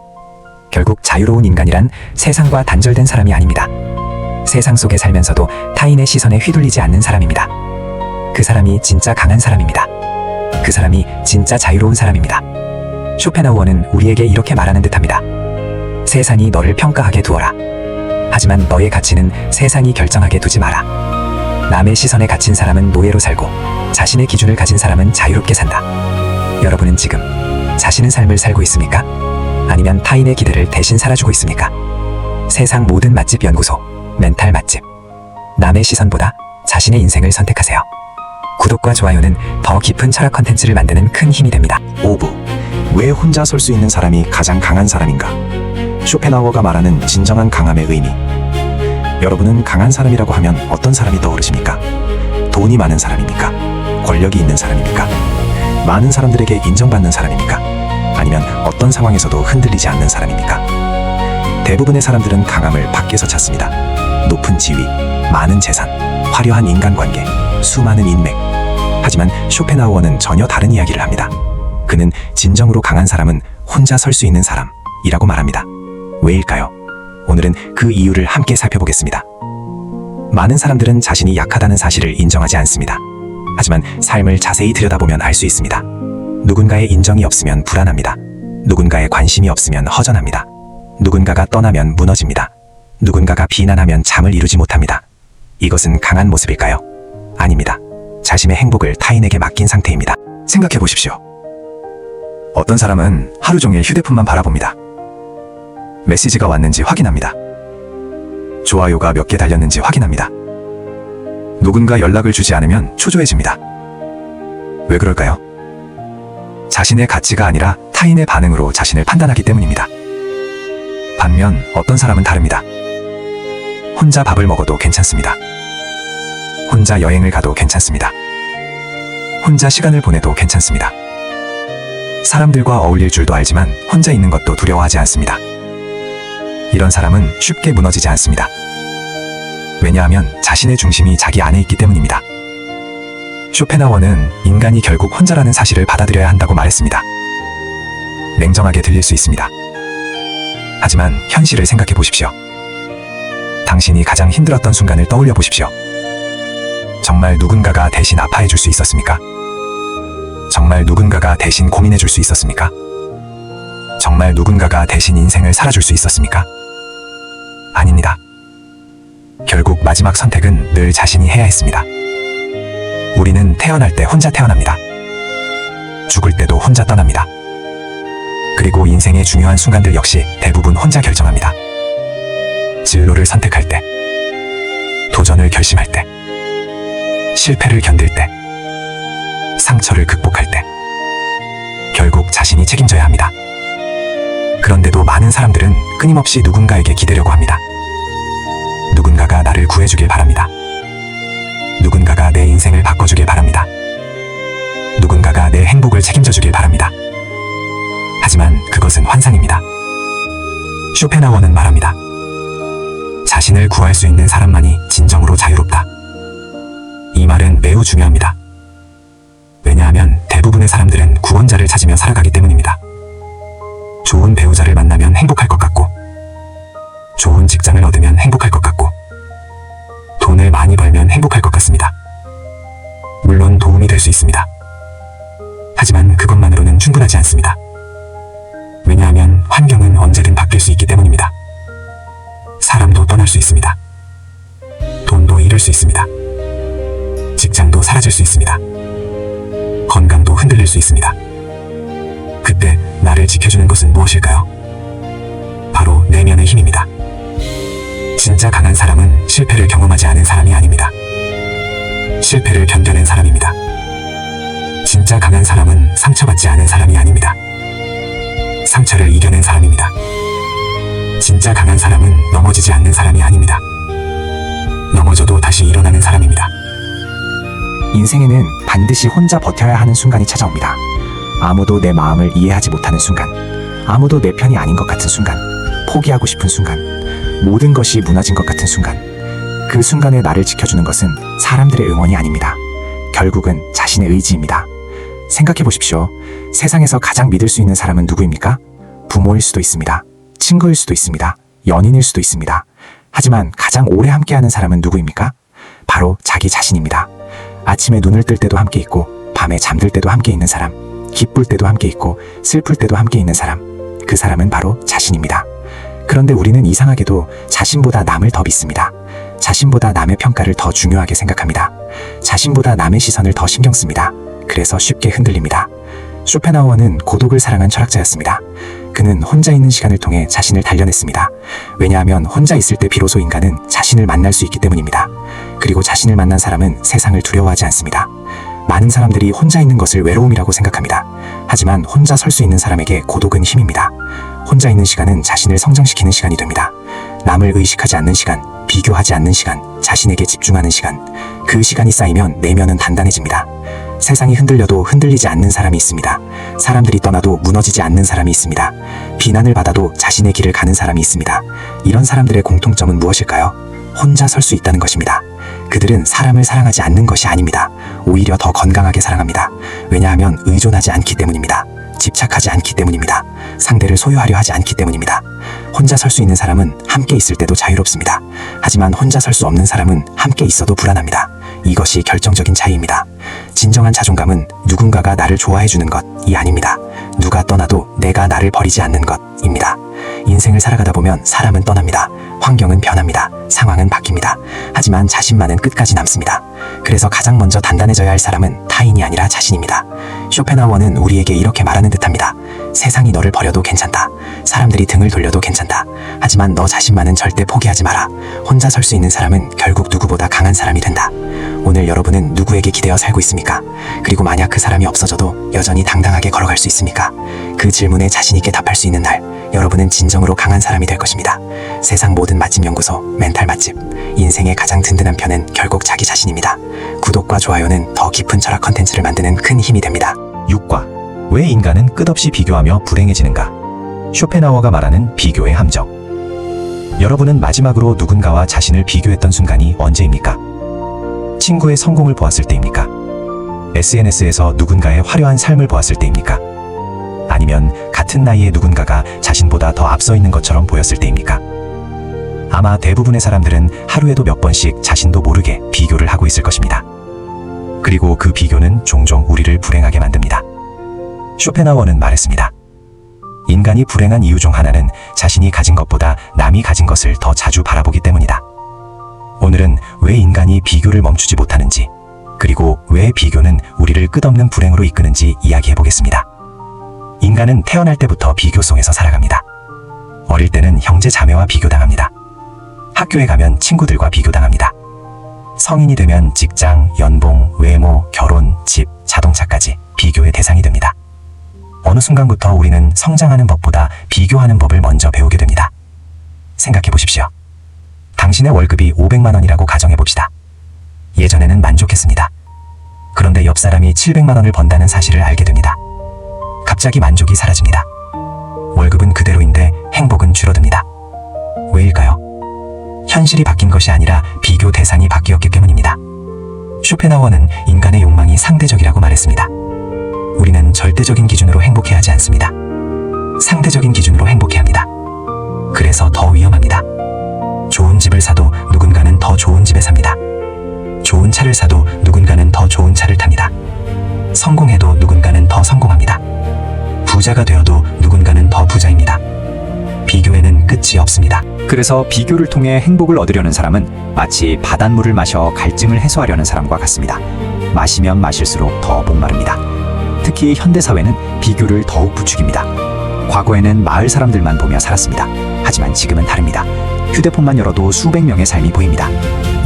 결국 자유로운 인간이란 세상과 단절된 사람이 아닙니다. 세상 속에 살면서도 타인의 시선에 휘둘리지 않는 사람입니다. 그 사람이 진짜 강한 사람입니다. 그 사람이 진짜 자유로운 사람입니다. 쇼펜하우어는 우리에게 이렇게 말하는 듯합니다. 세상이 너를 평가하게 두어라. 하지만 너의 가치는 세상이 결정하게 두지 마라. 남의 시선에 갇힌 사람은 노예로 살고, 자신의 기준을 가진 사람은 자유롭게 산다. 여러분은 지금 자신의 삶을 살고 있습니까? 아니면 타인의 기대를 대신 살아주고 있습니까? 세상 모든 맛집 연구소, 멘탈 맛집. 남의 시선보다 자신의 인생을 선택하세요. 구독과 좋아요는 더 깊은 철학 컨텐츠를 만드는 큰 힘이 됩니다. 5부. 왜 혼자 설 수 있는 사람이 가장 강한 사람인가? 쇼펜하우어가 말하는 진정한 강함의 의미. 여러분은 강한 사람이라고 하면 어떤 사람이 떠오르십니까? 돈이 많은 사람입니까? 권력이 있는 사람입니까? 많은 사람들에게 인정받는 사람입니까? 아니면 어떤 상황에서도 흔들리지 않는 사람입니까? 대부분의 사람들은 강함을 밖에서 찾습니다. 높은 지위, 많은 재산, 화려한 인간관계, 수많은 인맥. 하지만 쇼펜하우어는 전혀 다른 이야기를 합니다. 그는 진정으로 강한 사람은 혼자 설 수 있는 사람이라고 말합니다. 왜일까요? 오늘은 그 이유를 함께 살펴보겠습니다. 많은 사람들은 자신이 약하다는 사실을 인정하지 않습니다. 하지만 삶을 자세히 들여다보면 알 수 있습니다. 누군가의 인정이 없으면 불안합니다. 누군가의 관심이 없으면 허전합니다. 누군가가 떠나면 무너집니다. 누군가가 비난하면 잠을 이루지 못합니다. 이것은 강한 모습일까요? 아닙니다. 자신의 행복을 타인에게 맡긴 상태입니다. 생각해 보십시오. 어떤 사람은 하루 종일 휴대폰만 바라봅니다. 메시지가 왔는지 확인합니다. 좋아요가 몇 개 달렸는지 확인합니다. 누군가 연락을 주지 않으면 초조해집니다. 왜 그럴까요? 자신의 가치가 아니라 타인의 반응으로 자신을 판단하기 때문입니다. 반면 어떤 사람은 다릅니다. 혼자 밥을 먹어도 괜찮습니다. 혼자 여행을 가도 괜찮습니다. 혼자 시간을 보내도 괜찮습니다. 사람들과 어울릴 줄도 알지만 혼자 있는 것도 두려워하지 않습니다. 이런 사람은 쉽게 무너지지 않습니다. 왜냐하면 자신의 중심이 자기 안에 있기 때문입니다. 쇼펜하워는 인간이 결국 혼자라는 사실을 받아들여야 한다고 말했습니다. 냉정하게 들릴 수 있습니다. 하지만 현실을 생각해 보십시오. 당신이 가장 힘들었던 순간을 떠올려 보십시오. 정말 누군가가 대신 아파해 줄 수 있었습니까? 정말 누군가가 대신 고민해 줄 수 있었습니까? 정말 누군가가 대신 인생을 살아줄 수 있었습니까? 아닙니다. 결국 마지막 선택은 늘 자신이 해야 했습니다. 우리는 태어날 때 혼자 태어납니다. 죽을 때도 혼자 떠납니다. 그리고 인생의 중요한 순간들 역시 대부분 혼자 결정합니다. 진로를 선택할 때, 도전을 결심할 때, 실패를 견딜 때, 상처를 극복할 때, 결국 자신이 책임져야 합니다. 그런데도 많은 사람들은 끊임없이 누군가에게 기대려고 합니다. 누군가가 나를 구해주길 바랍니다. 누군가가 내 인생을 바꿔주길 바랍니다. 누군가가 내 행복을 책임져주길 바랍니다. 하지만 그것은 환상입니다. 쇼펜하워는 말합니다. 자신을 구할 수 있는 사람만이 진정으로 자유롭다. 이 말은 매우 중요합니다. 왜냐하면 대부분의 사람들은 구원자를 찾으며 살아가기 때문입니다. 좋은 배우자를 만나면 행복할 것 같고, 좋은 직장을 얻으면 행복할 것 같고, 돈을 많이 벌면 행복할 것 같습니다. 물론 도움이 될 수 있습니다. 하지만 그것만으로는 충분하지 않습니다. 왜냐하면 환경은 언제든 바뀔 수 있기 때문입니다. 사람도 떠날 수 있습니다. 돈도 잃을 수 있습니다. 직장도 사라질 수 있습니다. 건강도 흔들릴 수 있습니다. 그때 나를 지켜주는 것은 무엇일까요? 바로 내면의 힘입니다. 진짜 강한 사람은 실패를 경험하지 않은 사람이 아닙니다. 실패를 견뎌낸 사람입니다. 진짜 강한 사람은 상처받지 않은 사람이 아닙니다. 상처를 이겨낸 사람입니다. 진짜 강한 사람은 넘어지지 않는 사람이 아닙니다. 넘어져도 다시 일어나는 사람입니다. 인생에는 반드시 혼자 버텨야 하는 순간이 찾아옵니다. 아무도 내 마음을 이해하지 못하는 순간, 아무도 내 편이 아닌 것 같은 순간, 포기하고 싶은 순간, 모든 것이 무너진 것 같은 순간, 그 순간에 나를 지켜주는 것은 사람들의 응원이 아닙니다. 결국은 자신의 의지입니다. 생각해 보십시오. 세상에서 가장 믿을 수 있는 사람은 누구입니까? 부모일 수도 있습니다. 친구일 수도 있습니다. 연인일 수도 있습니다. 하지만 가장 오래 함께하는 사람은 누구입니까? 바로 자기 자신입니다. 아침에 눈을 뜰 때도 함께 있고, 밤에 잠들 때도 함께 있는 사람, 기쁠 때도 함께 있고, 슬플 때도 함께 있는 사람, 그 사람은 바로 자신입니다. 그런데 우리는 이상하게도 자신보다 남을 더 믿습니다. 자신보다 남의 평가를 더 중요하게 생각합니다. 자신보다 남의 시선을 더 신경 씁니다. 그래서 쉽게 흔들립니다. 쇼펜하우어는 고독을 사랑한 철학자였습니다. 그는 혼자 있는 시간을 통해 자신을 단련했습니다. 왜냐하면 혼자 있을 때 비로소 인간은 자신을 만날 수 있기 때문입니다. 그리고 자신을 만난 사람은 세상을 두려워하지 않습니다. 많은 사람들이 혼자 있는 것을 외로움이라고 생각합니다. 하지만 혼자 설 수 있는 사람에게 고독은 힘입니다. 혼자 있는 시간은 자신을 성장시키는 시간이 됩니다. 남을 의식하지 않는 시간, 비교하지 않는 시간, 자신에게 집중하는 시간, 그 시간이 쌓이면 내면은 단단해집니다. 세상이 흔들려도 흔들리지 않는 사람이 있습니다. 사람들이 떠나도 무너지지 않는 사람이 있습니다. 비난을 받아도 자신의 길을 가는 사람이 있습니다. 이런 사람들의 공통점은 무엇일까요? 혼자 설 수 있다는 것입니다. 그들은 사람을 사랑하지 않는 것이 아닙니다. 오히려 더 건강하게 사랑합니다. 왜냐하면 의존하지 않기 때문입니다. 집착하지 않기 때문입니다. 상대를 소유하려 하지 않기 때문입니다. 혼자 설 수 있는 사람은 함께 있을 때도 자유롭습니다. 하지만 혼자 설 수 없는 사람은 함께 있어도 불안합니다. 이것이 결정적인 차이입니다. 진정한 자존감은 누군가가 나를 좋아해주는 것이 아닙니다. 누가 떠나도 내가 나를 버리지 않는 것입니다. 인생을 살아가다 보면 사람은 떠납니다. 환경은 변합니다. 상황은 바뀝니다. 하지만 자신만은 끝까지 남습니다. 그래서 가장 먼저 단단해져야 할 사람은 타인이 아니라 자신입니다. 쇼펜하우어는 우리에게 이렇게 말하는 듯합니다. 세상이 너를 버려도 괜찮다. 사람들이 등을 돌려도 괜찮다. 하지만 너 자신만은 절대 포기하지 마라. 혼자 설 수 있는 사람은 결국 누구보다 강한 사람이 된다. 오늘 여러분은 누구에게 기대어 살고 있습니까? 그리고 만약 그 사람이 없어져도 여전히 당당하게 걸어갈 수 있습니까? 그 질문에 자신있게 답할 수 있는 날, 여러분은 진정으로 강한 사람이 될 것입니다. 세상 모든 맛집 연구소 멘탈 맛집, 인생의 가장 든든한 편은 결국 자기 자신입니다. 구독과 좋아요는 더 깊은 철학 컨텐츠를 만드는 큰 힘이 됩니다. 6과 왜 인간은 끝없이 비교하며 불행해지는가? 쇼펜하우어가 말하는 비교의 함정. 여러분은 마지막으로 누군가와 자신을 비교했던 순간이 언제입니까? 친구의 성공을 보았을 때입니까? SNS에서 누군가의 화려한 삶을 보았을 때입니까? 아니면 같은 나이의 누군가가 자신보다 더 앞서 있는 것처럼 보였을 때입니까? 아마 대부분의 사람들은 하루에도 몇 번씩 자신도 모르게 비교를 하고 있을 것입니다. 그리고 그 비교는 종종 우리를 불행하게 만듭니다. 쇼펜하워는 말했습니다. 인간이 불행한 이유 중 하나는 자신이 가진 것보다 남이 가진 것을 더 자주 바라보기 때문이다. 오늘은 왜 인간이 비교를 멈추지 못하는지, 그리고 왜 비교는 우리를 끝없는 불행으로 이끄는지 이야기해 보겠습니다. 인간은 태어날 때부터 비교 속에서 살아갑니다. 어릴 때는 형제 자매와 비교당합니다. 학교에 가면 친구들과 비교당합니다. 성인이 되면 직장, 연봉, 외모, 결혼, 집, 자동차까지 비교의 대상이 됩니다. 어느 순간부터 우리는 성장하는 법보다 비교하는 법을 먼저 배우게 됩니다. 생각해 보십시오. 당신의 월급이 500만 원이라고 가정해 봅시다. 예전에는 만족했습니다. 그런데 옆 사람이 700만 원을 번다는 사실을 알게 됩니다. 갑자기 만족이 사라집니다. 월급은 그대로인데 행복은 줄어듭니다. 왜일까요? 현실이 바뀐 것이 아니라 비교 대상이 바뀌었기 때문입니다. 쇼펜하워는 인간의 욕망이 상대적이라고 말했습니다. 우리는 절대적인 기준으로 행복해야 하지 않습니다. 상대적인 기준으로 행복해야 합니다. 그래서 더 위험합니다. 좋은 집을 사도 누군가는 더 좋은 집에 삽니다. 좋은 차를 사도 누군가는 더 좋은 차를 탑니다. 성공해도 누군가는 더 성공합니다. 부자가 되어도 누군가는 더 부자입니다. 비교에는 끝이 없습니다. 그래서 비교를 통해 행복을 얻으려는 사람은 마치 바닷물을 마셔 갈증을 해소하려는 사람과 같습니다. 마시면 마실수록 더 목마릅니다. 특히 현대사회는 비교를 더욱 부추깁니다. 과거에는 마을 사람들만 보며 살았습니다. 하지만 지금은 다릅니다. 휴대폰만 열어도 수백 명의 삶이 보입니다.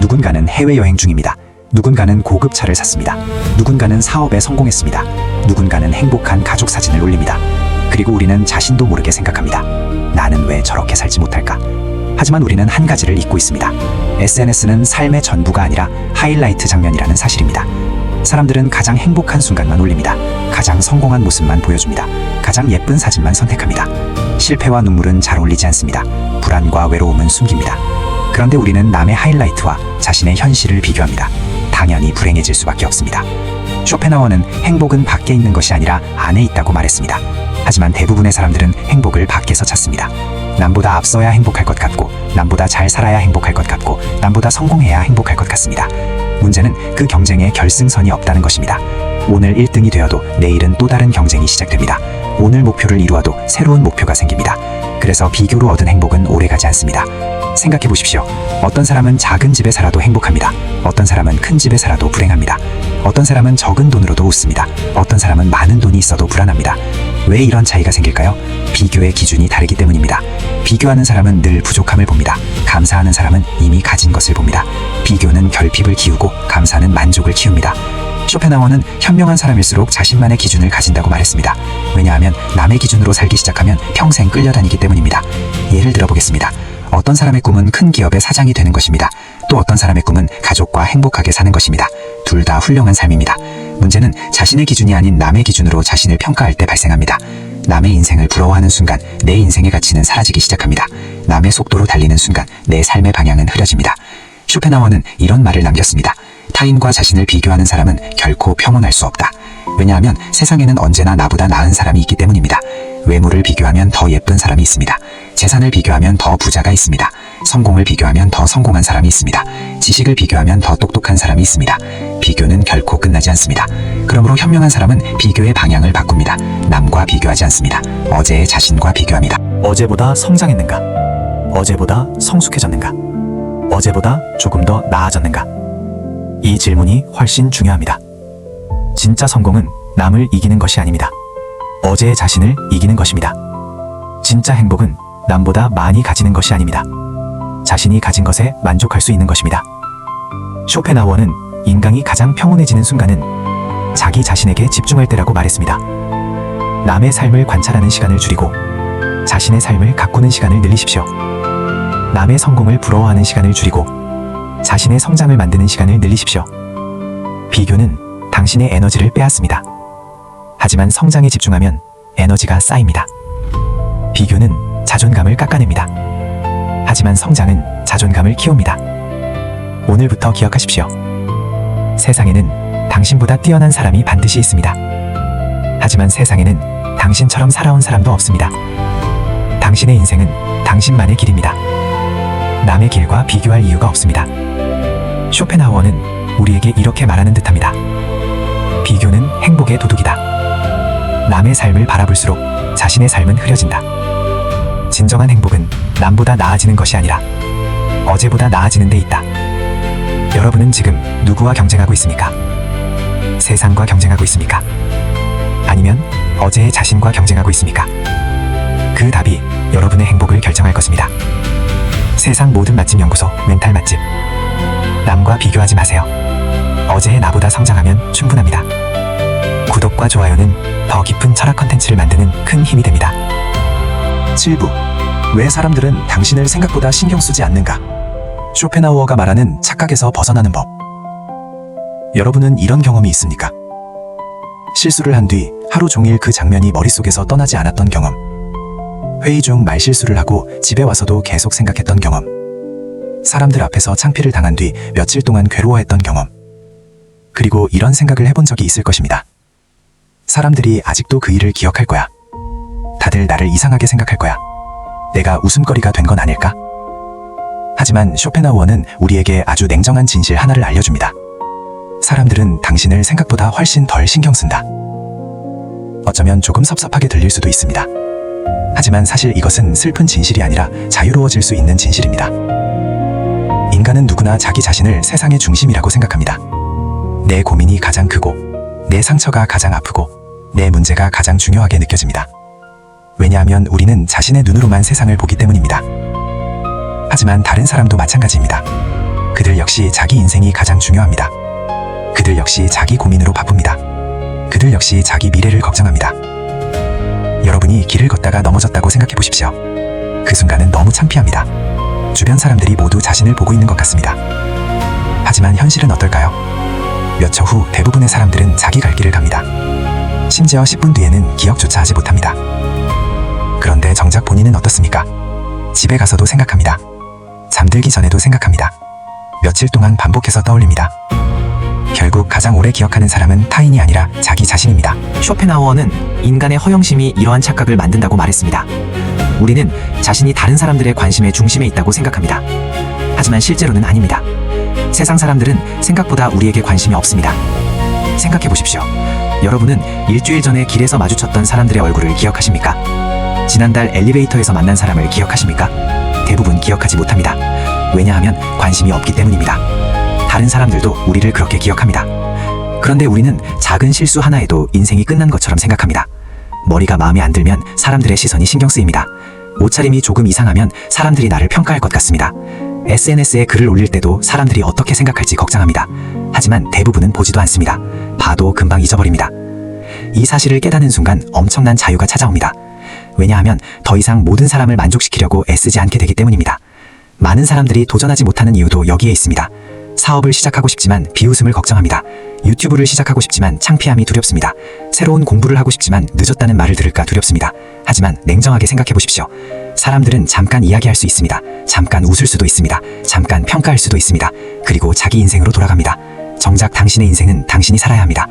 누군가는 해외여행 중입니다. 누군가는 고급 차를 샀습니다. 누군가는 사업에 성공했습니다. 누군가는 행복한 가족 사진을 올립니다. 그리고 우리는 자신도 모르게 생각합니다. 나는 왜 저렇게 살지 못할까? 하지만 우리는 한 가지를 잊고 있습니다. SNS는 삶의 전부가 아니라 하이라이트 장면이라는 사실입니다. 사람들은 가장 행복한 순간만 올립니다. 가장 성공한 모습만 보여줍니다. 가장 예쁜 사진만 선택합니다. 실패와 눈물은 잘 어울리지 않습니다. 불안과 외로움은 숨깁니다. 그런데 우리는 남의 하이라이트와 자신의 현실을 비교합니다. 당연히 불행해질 수밖에 없습니다. 쇼펜하워는 행복은 밖에 있는 것이 아니라 안에 있다고 말했습니다. 하지만 대부분의 사람들은 행복을 밖에서 찾습니다. 남보다 앞서야 행복할 것 같고, 남보다 잘 살아야 행복할 것 같고, 남보다 성공해야 행복할 것 같습니다. 문제는 그 경쟁에 결승선이 없다는 것입니다. 오늘 1등이 되어도 내일은 또 다른 경쟁이 시작됩니다. 오늘 목표를 이루어도 새로운 목표가 생깁니다. 그래서 비교로 얻은 행복은 오래가지 않습니다. 생각해 보십시오. 어떤 사람은 작은 집에 살아도 행복합니다. 어떤 사람은 큰 집에 살아도 불행합니다. 어떤 사람은 적은 돈으로도 웃습니다. 어떤 사람은 많은 돈이 있어도 불안합니다. 왜 이런 차이가 생길까요? 비교의 기준이 다르기 때문입니다. 비교하는 사람은 늘 부족함을 봅니다. 감사하는 사람은 이미 가진 것을 봅니다. 비교는 결핍을 키우고 감사는 만족을 키웁니다. 쇼펜하워는 현명한 사람일수록 자신만의 기준을 가진다고 말했습니다. 왜냐하면 남의 기준으로 살기 시작하면 평생 끌려다니기 때문입니다. 예를 들어보겠습니다. 어떤 사람의 꿈은 큰 기업의 사장이 되는 것입니다. 또 어떤 사람의 꿈은 가족과 행복하게 사는 것입니다. 둘 다 훌륭한 삶입니다. 문제는 자신의 기준이 아닌 남의 기준으로 자신을 평가할 때 발생합니다. 남의 인생을 부러워하는 순간 내 인생의 가치는 사라지기 시작합니다. 남의 속도로 달리는 순간 내 삶의 방향은 흐려집니다. 쇼펜하워는 이런 말을 남겼습니다. 타인과 자신을 비교하는 사람은 결코 평온할 수 없다. 왜냐하면 세상에는 언제나 나보다 나은 사람이 있기 때문입니다. 외모를 비교하면 더 예쁜 사람이 있습니다. 재산을 비교하면 더 부자가 있습니다. 성공을 비교하면 더 성공한 사람이 있습니다. 지식을 비교하면 더 똑똑한 사람이 있습니다. 비교는 결코 끝나지 않습니다. 그러므로 현명한 사람은 비교의 방향을 바꿉니다. 남과 비교하지 않습니다. 어제의 자신과 비교합니다. 어제보다 성장했는가? 어제보다 성숙해졌는가? 어제보다 조금 더 나아졌는가? 이 질문이 훨씬 중요합니다. 진짜 성공은 남을 이기는 것이 아닙니다. 어제의 자신을 이기는 것입니다. 진짜 행복은 남보다 많이 가지는 것이 아닙니다. 자신이 가진 것에 만족할 수 있는 것입니다. 쇼펜하워는 인간이 가장 평온해지는 순간은 자기 자신에게 집중할 때라고 말했습니다. 남의 삶을 관찰하는 시간을 줄이고 자신의 삶을 가꾸는 시간을 늘리십시오. 남의 성공을 부러워하는 시간을 줄이고 자신의 성장을 만드는 시간을 늘리십시오. 비교는 당신의 에너지를 빼앗습니다. 하지만 성장에 집중하면 에너지가 쌓입니다. 비교는 자존감을 깎아냅니다. 하지만 성장은 자존감을 키웁니다. 오늘부터 기억하십시오. 세상에는 당신보다 뛰어난 사람이 반드시 있습니다. 하지만 세상에는 당신처럼 살아온 사람도 없습니다. 당신의 인생은 당신만의 길입니다. 남의 길과 비교할 이유가 없습니다. 쇼펜하우어는 우리에게 이렇게 말하는 듯합니다. 비교는 행복의 도둑이다. 남의 삶을 바라볼수록 자신의 삶은 흐려진다. 진정한 행복은 남보다 나아지는 것이 아니라 어제보다 나아지는 데 있다. 여러분은 지금 누구와 경쟁하고 있습니까? 세상과 경쟁하고 있습니까? 아니면 어제의 자신과 경쟁하고 있습니까? 그 답이 여러분의 행복을 결정할 것입니다. 세상 모든 맛집 연구소 멘탈 맛집. 남과 비교하지 마세요. 어제의 나보다 성장하면 충분합니다. 구독과 좋아요는 더 깊은 철학 컨텐츠를 만드는 큰 힘이 됩니다. 7부. 왜 사람들은 당신을 생각보다 신경 쓰지 않는가? 쇼펜하우어가 말하는 착각에서 벗어나는 법. 여러분은 이런 경험이 있습니까? 실수를 한 뒤 하루 종일 그 장면이 머릿속에서 떠나지 않았던 경험. 회의 중 말실수를 하고 집에 와서도 계속 생각했던 경험. 사람들 앞에서 창피를 당한 뒤 며칠 동안 괴로워했던 경험. 그리고 이런 생각을 해본 적이 있을 것입니다. 사람들이 아직도 그 일을 기억할 거야. 다들 나를 이상하게 생각할 거야. 내가 웃음거리가 된 건 아닐까? 하지만 쇼펜하우어는 우리에게 아주 냉정한 진실 하나를 알려줍니다. 사람들은 당신을 생각보다 훨씬 덜 신경 쓴다. 어쩌면 조금 섭섭하게 들릴 수도 있습니다. 하지만 사실 이것은 슬픈 진실이 아니라 자유로워질 수 있는 진실입니다. 인간은 누구나 자기 자신을 세상의 중심이라고 생각합니다. 내 고민이 가장 크고, 내 상처가 가장 아프고, 내 문제가 가장 중요하게 느껴집니다. 왜냐하면 우리는 자신의 눈으로만 세상을 보기 때문입니다. 하지만 다른 사람도 마찬가지입니다. 그들 역시 자기 인생이 가장 중요합니다. 그들 역시 자기 고민으로 바쁩니다. 그들 역시 자기 미래를 걱정합니다. 여러분이 길을 걷다가 넘어졌다고 생각해 보십시오. 그 순간은 너무 창피합니다. 주변 사람들이 모두 자신을 보고 있는 것 같습니다. 하지만 현실은 어떨까요? 몇 초 후 대부분의 사람들은 자기 갈 길을 갑니다. 심지어 10분 뒤에는 기억조차 하지 못합니다. 그런데 정작 본인은 어떻습니까? 집에 가서도 생각합니다. 잠들기 전에도 생각합니다. 며칠 동안 반복해서 떠올립니다. 결국 가장 오래 기억하는 사람은 타인이 아니라 자기 자신입니다. 쇼펜하우어는 인간의 허영심이 이러한 착각을 만든다고 말했습니다. 우리는 자신이 다른 사람들의 관심의 중심에 있다고 생각합니다. 하지만 실제로는 아닙니다. 세상 사람들은 생각보다 우리에게 관심이 없습니다. 생각해 보십시오. 여러분은 일주일 전에 길에서 마주쳤던 사람들의 얼굴을 기억하십니까? 지난달 엘리베이터에서 만난 사람을 기억하십니까? 대부분 기억하지 못합니다. 왜냐하면 관심이 없기 때문입니다. 다른 사람들도 우리를 그렇게 기억합니다. 그런데 우리는 작은 실수 하나에도 인생이 끝난 것처럼 생각합니다. 머리가 마음에 안 들면 사람들의 시선이 신경 쓰입니다. 옷차림이 조금 이상하면 사람들이 나를 평가할 것 같습니다. SNS에 글을 올릴 때도 사람들이 어떻게 생각할지 걱정합니다. 하지만 대부분은 보지도 않습니다. 봐도 금방 잊어버립니다. 이 사실을 깨닫는 순간 엄청난 자유가 찾아옵니다. 왜냐하면 더 이상 모든 사람을 만족시키려고 애쓰지 않게 되기 때문입니다. 많은 사람들이 도전하지 못하는 이유도 여기에 있습니다. 사업을 시작하고 싶지만 비웃음을 걱정합니다. 유튜브를 시작하고 싶지만 창피함이 두렵습니다. 새로운 공부를 하고 싶지만 늦었다는 말을 들을까 두렵습니다. 하지만 냉정하게 생각해 보십시오. 사람들은 잠깐 이야기할 수 있습니다. 잠깐 웃을 수도 있습니다. 잠깐 평가할 수도 있습니다. 그리고 자기 인생으로 돌아갑니다. 정작 당신의 인생은 당신이 살아야 합니다.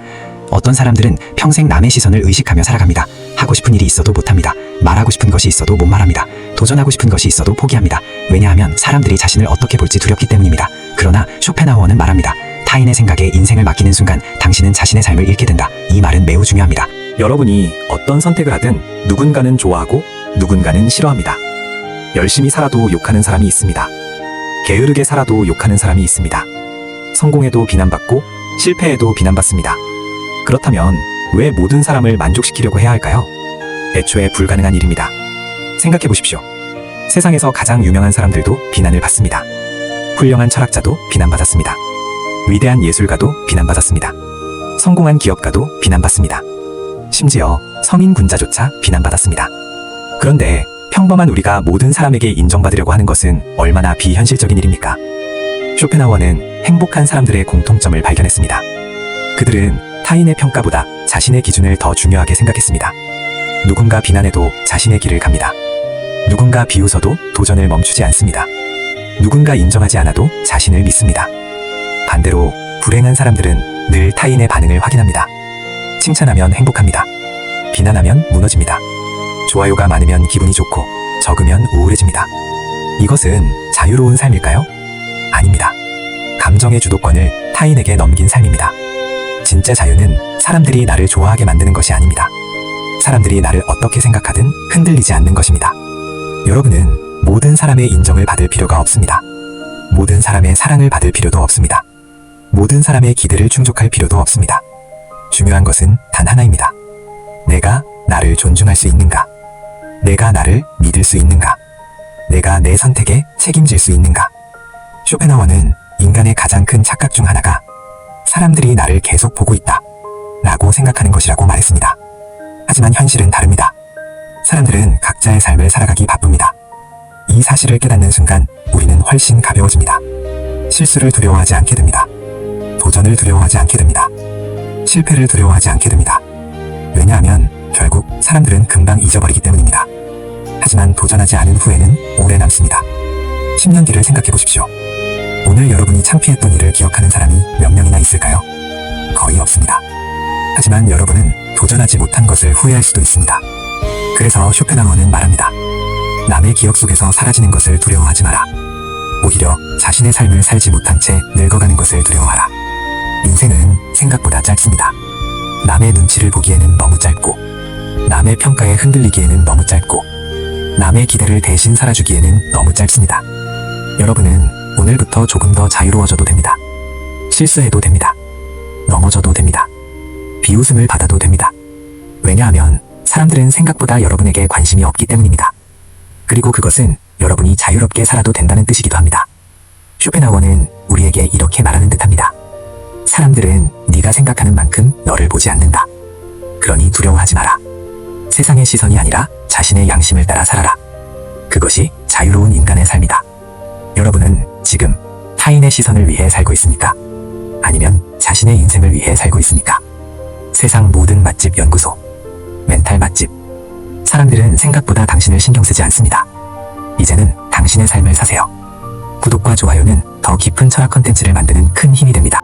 어떤 사람들은 평생 남의 시선을 의식하며 살아갑니다. 하고 싶은 일이 있어도 못합니다. 말하고 싶은 것이 있어도 못 말합니다. 도전하고 싶은 것이 있어도 포기합니다. 왜냐하면 사람들이 자신을 어떻게 볼지 두렵기 때문입니다. 그러나 쇼펜하우어는 말합니다. 타인의 생각에 인생을 맡기는 순간 당신은 자신의 삶을 잃게 된다. 이 말은 매우 중요합니다. 여러분이 어떤 선택을 하든 누군가는 좋아하고 누군가는 싫어합니다. 열심히 살아도 욕하는 사람이 있습니다. 게으르게 살아도 욕하는 사람이 있습니다. 성공해도 비난받고 실패해도 비난받습니다. 그렇다면 왜 모든 사람을 만족시키려고 해야 할까요? 애초에 불가능한 일입니다. 생각해 보십시오. 세상에서 가장 유명한 사람들도 비난을 받습니다. 훌륭한 철학자도 비난받았습니다. 위대한 예술가도 비난받았습니다. 성공한 기업가도 비난받습니다. 심지어 성인 군자조차 비난받았습니다. 그런데 평범한 우리가 모든 사람에게 인정받으려고 하는 것은 얼마나 비현실적인 일입니까? 쇼펜하우어는 행복한 사람들의 공통점을 발견했습니다. 그들은 타인의 평가보다 자신의 기준을 더 중요하게 생각했습니다. 누군가 비난해도 자신의 길을 갑니다. 누군가 비웃어도 도전을 멈추지 않습니다. 누군가 인정하지 않아도 자신을 믿습니다. 반대로 불행한 사람들은 늘 타인의 반응을 확인합니다. 칭찬하면 행복합니다. 비난하면 무너집니다. 좋아요가 많으면 기분이 좋고 적으면 우울해집니다. 이것은 자유로운 삶일까요? 아닙니다. 감정의 주도권을 타인에게 넘긴 삶입니다. 진짜 자유는 사람들이 나를 좋아하게 만드는 것이 아닙니다. 사람들이 나를 어떻게 생각하든 흔들리지 않는 것입니다. 여러분은 모든 사람의 인정을 받을 필요가 없습니다. 모든 사람의 사랑을 받을 필요도 없습니다. 모든 사람의 기대를 충족할 필요도 없습니다. 중요한 것은 단 하나입니다. 내가 나를 존중할 수 있는가? 내가 나를 믿을 수 있는가? 내가 내 선택에 책임질 수 있는가? 쇼펜하워는 인간의 가장 큰 착각 중 하나가 사람들이 나를 계속 보고 있다 라고 생각하는 것이라고 말했습니다. 하지만 현실은 다릅니다. 사람들은 각자의 삶을 살아가기 바쁩니다. 이 사실을 깨닫는 순간 우리는 훨씬 가벼워집니다. 실수를 두려워하지 않게 됩니다. 도전을 두려워하지 않게 됩니다. 실패를 두려워하지 않게 됩니다. 왜냐하면 결국 사람들은 금방 잊어버리기 때문입니다. 하지만 도전하지 않은 후에는 오래 남습니다. 10년 뒤를 생각해 보십시오. 오늘 여러분이 창피했던 일을 기억하는 사람이 몇 명이나 있을까요? 거의 없습니다. 하지만 여러분은 도전하지 못한 것을 후회할 수도 있습니다. 그래서 쇼펜하워는 말합니다. 남의 기억 속에서 사라지는 것을 두려워하지 마라. 오히려 자신의 삶을 살지 못한 채 늙어가는 것을 두려워하라. 인생은 생각보다 짧습니다. 남의 눈치를 보기에는 너무 짧고, 남의 평가에 흔들리기에는 너무 짧고, 남의 기대를 대신 살아주기에는 너무 짧습니다. 여러분은 오늘부터 조금 더 자유로워져도 됩니다. 실수해도 됩니다. 넘어져도 됩니다. 비웃음을 받아도 됩니다. 왜냐하면 사람들은 생각보다 여러분에게 관심이 없기 때문입니다. 그리고 그것은 여러분이 자유롭게 살아도 된다는 뜻이기도 합니다. 쇼펜하워는 우리에게 이렇게 말하는 듯합니다. 사람들은 네가 생각하는 만큼 너를 보지 않는다. 그러니 두려워하지 마라. 세상의 시선이 아니라 자신의 양심을 따라 살아라. 그것이 자유로운 인간의 삶이다. 여러분은 지금 타인의 시선을 위해 살고 있습니까? 아니면 자신의 인생을 위해 살고 있습니까? 세상 모든 맛집 연구소, 멘탈 맛집. 사람들은 생각보다 당신을 신경 쓰지 않습니다. 이제는 당신의 삶을 사세요. 구독과 좋아요는 더 깊은 철학 컨텐츠를 만드는 큰 힘이 됩니다.